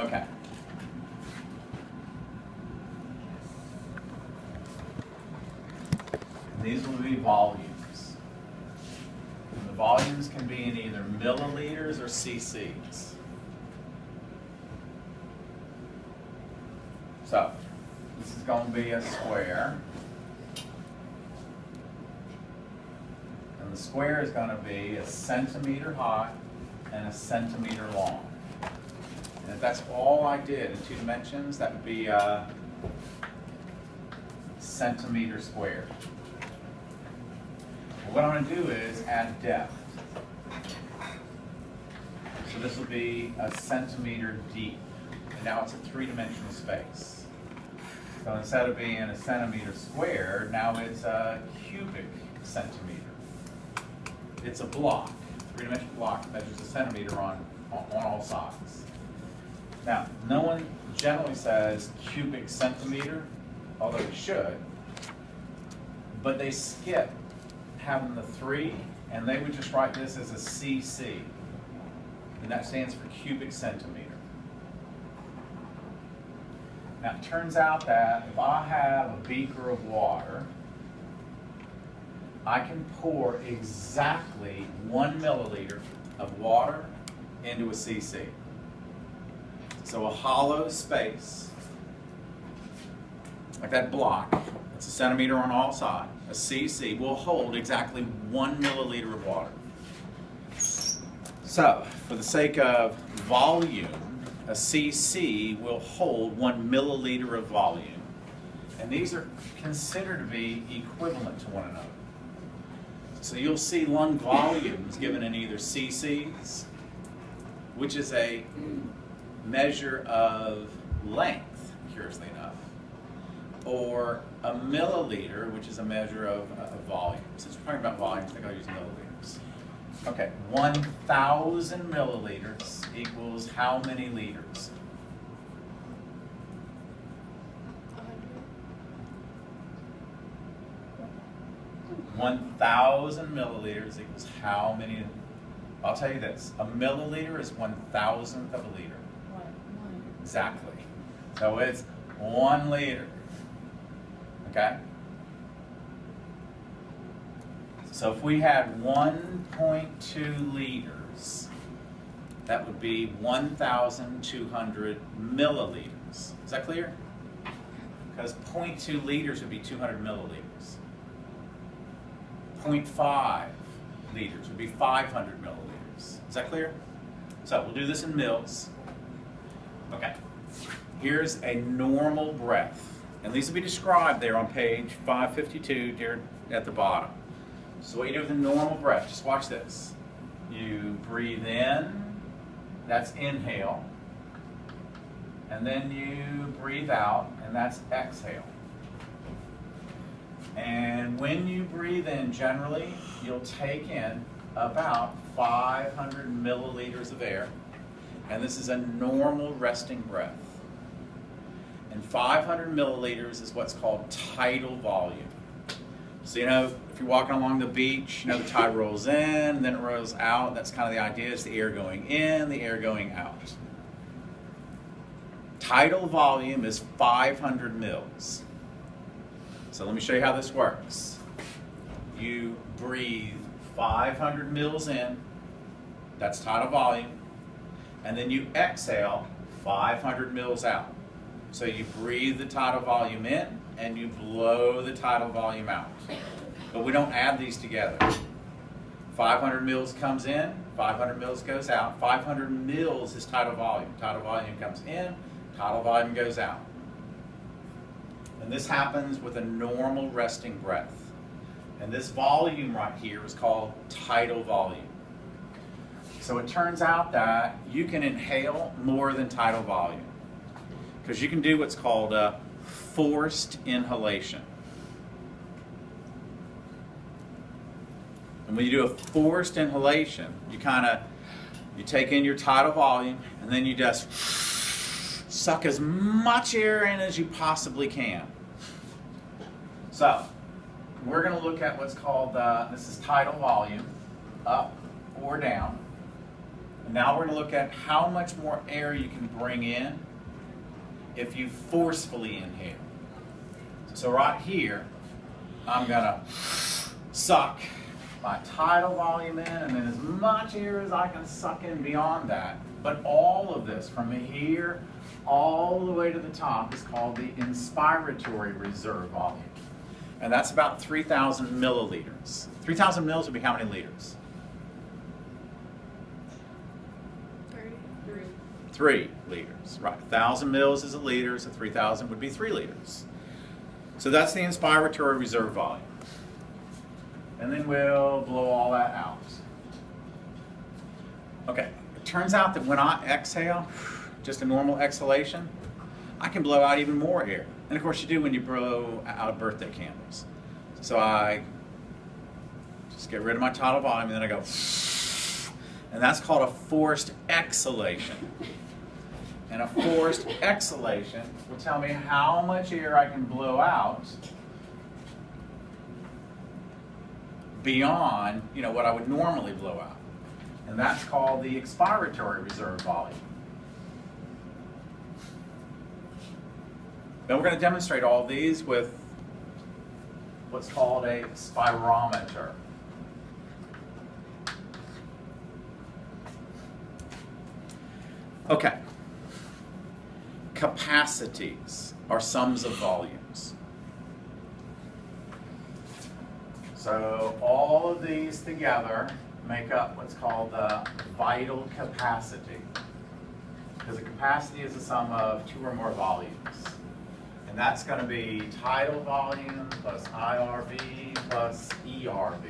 Okay. And these will be volumes. And the volumes can be in either milliliters or cc's. So, this is going to be a square. And the square is going to be a centimeter high and a centimeter long. And if that's all I did in 2 dimensions, that would be a centimeter squared. Well, what I'm going to do is add depth. So this will be a centimeter deep. And now it's a 3-dimensional space. So instead of being a centimeter squared, now it's a cubic centimeter. It's a block, 3-dimensional block that measures a centimeter on all sides. Now, no one generally says cubic centimeter, although they should, but they skip having the 3, and they would just write this as a cc, and that stands for cubic centimeter. Now, it turns out that if I have a beaker of water, I can pour exactly 1 milliliter of water into a cc. So a hollow space, like that block, it's a centimeter on all sides, a cc will hold exactly 1 milliliter of water. So, for the sake of volume, a cc will hold 1 milliliter of volume. And these are considered to be equivalent to one another. So you'll see lung volumes given in either cc's, which is a measure of length, curiously enough, or a milliliter, which is a measure of volume. Since we're talking about volumes, I think I'll use milliliters. Okay, 1,000 milliliters equals how many liters? 1,000 milliliters equals how many? I'll tell you this, a milliliter is 1,000th of a liter. One. Exactly. So it's 1 liter. Okay? So if we had 1.2 liters, that would be 1,200 milliliters. Is that clear? Because 0.2 liters would be 200 milliliters. 0.5 liters would be 500 milliliters. Is that clear? So we'll do this in mils. Okay. Here's a normal breath. And these will be described there on page 552 there at the bottom. So what you do with a normal breath, just watch this. You breathe in, that's inhale. And then you breathe out, and that's exhale. And when you breathe in, generally, you'll take in about 500 milliliters of air. And this is a normal resting breath. And 500 milliliters is what's called tidal volume. So, if you're walking along the beach, the tide rolls in, and then it rolls out. That's kind of the idea, is the air going in, the air going out. Tidal volume is 500 mils. So let me show you how this works. You breathe 500 mils in, that's tidal volume, and then you exhale 500 mils out. So you breathe the tidal volume in, and you blow the tidal volume out. But we don't add these together. 500 mils comes in, 500 mils goes out. 500 mils is tidal volume. Tidal volume comes in, tidal volume goes out. And this happens with a normal resting breath. And this volume right here is called tidal volume. So it turns out that you can inhale more than tidal volume, because you can do what's called a forced inhalation. And when you do a forced inhalation, you take in your tidal volume, and then you just suck as much air in as you possibly can. So, we're going to look at what's called, this is tidal volume, up or down. And now we're going to look at how much more air you can bring in if you forcefully inhale. So right here, I'm going to suck my tidal volume in, and then as much air as I can suck in beyond that. But all of this, from here all the way to the top, is called the inspiratory reserve volume. And that's about 3,000 milliliters. 3,000 mils would be how many liters? 3 liters, right. 1,000 mils is a liter, so 3,000 would be 3 liters. So that's the inspiratory reserve volume. And then we'll blow all that out. Okay, it turns out that when I exhale, just a normal exhalation, I can blow out even more air. And of course you do when you blow out birthday candles. So I just get rid of my tidal volume, and then I go, and that's called a forced exhalation. And a forced exhalation will tell me how much air I can blow out beyond, what I would normally blow out. And that's called the expiratory reserve volume. Then we're going to demonstrate all these with what's called a spirometer. Okay. Capacities are sums of volumes. So all of these together make up what's called the vital capacity. Because a capacity is a sum of 2 or more volumes. And that's going to be tidal volume plus IRV plus ERV.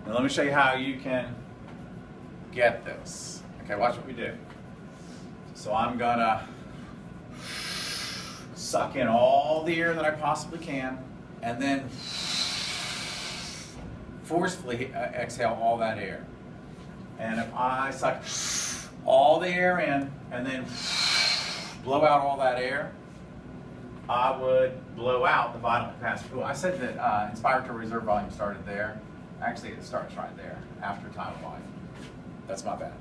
Now let me show you how you can get this. Okay, watch what we do. So I'm going to suck in all the air that I possibly can, and then forcefully exhale all that air. And if I suck all the air in and then blow out all that air, I would blow out the vital capacity. Oh, I said that inspiratory reserve volume started there. Actually, it starts right there, after tidal volume. That's my bad.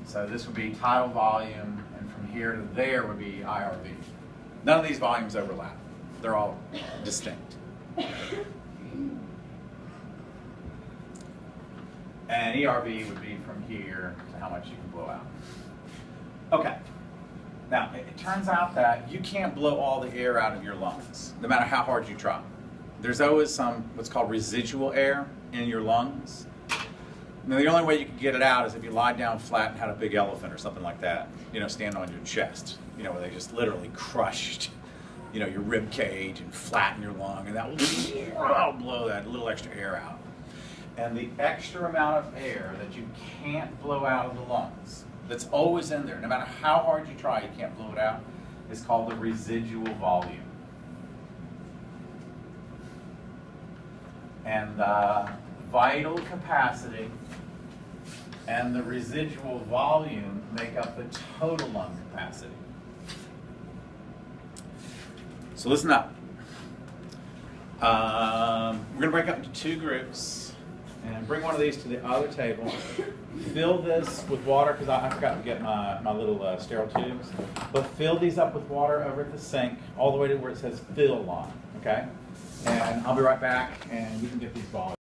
So this would be tidal volume, and from here to there would be IRV. None of these volumes overlap. They're all distinct. And ERV would be from here to how much you can blow out. Okay. Now, it turns out that you can't blow all the air out of your lungs, no matter how hard you try. There's always some what's called residual air in your lungs. Now, the only way you can get it out is if you lie down flat and had a big elephant or something like that, stand on your chest, where they just literally crushed, your rib cage and flatten your lung, and that will blow that little extra air out. And the extra amount of air that you can't blow out of the lungs, that's always in there, no matter how hard you try, you can't blow it out, is called the residual volume. And the vital capacity and the residual volume make up the total lung capacity. So listen up. We're going to break up into 2 groups and bring one of these to the other table. Fill this with water, because I forgot to get my little sterile tubes. But fill these up with water over at the sink, all the way to where it says fill line, okay? And I'll be right back, and we can get these balls.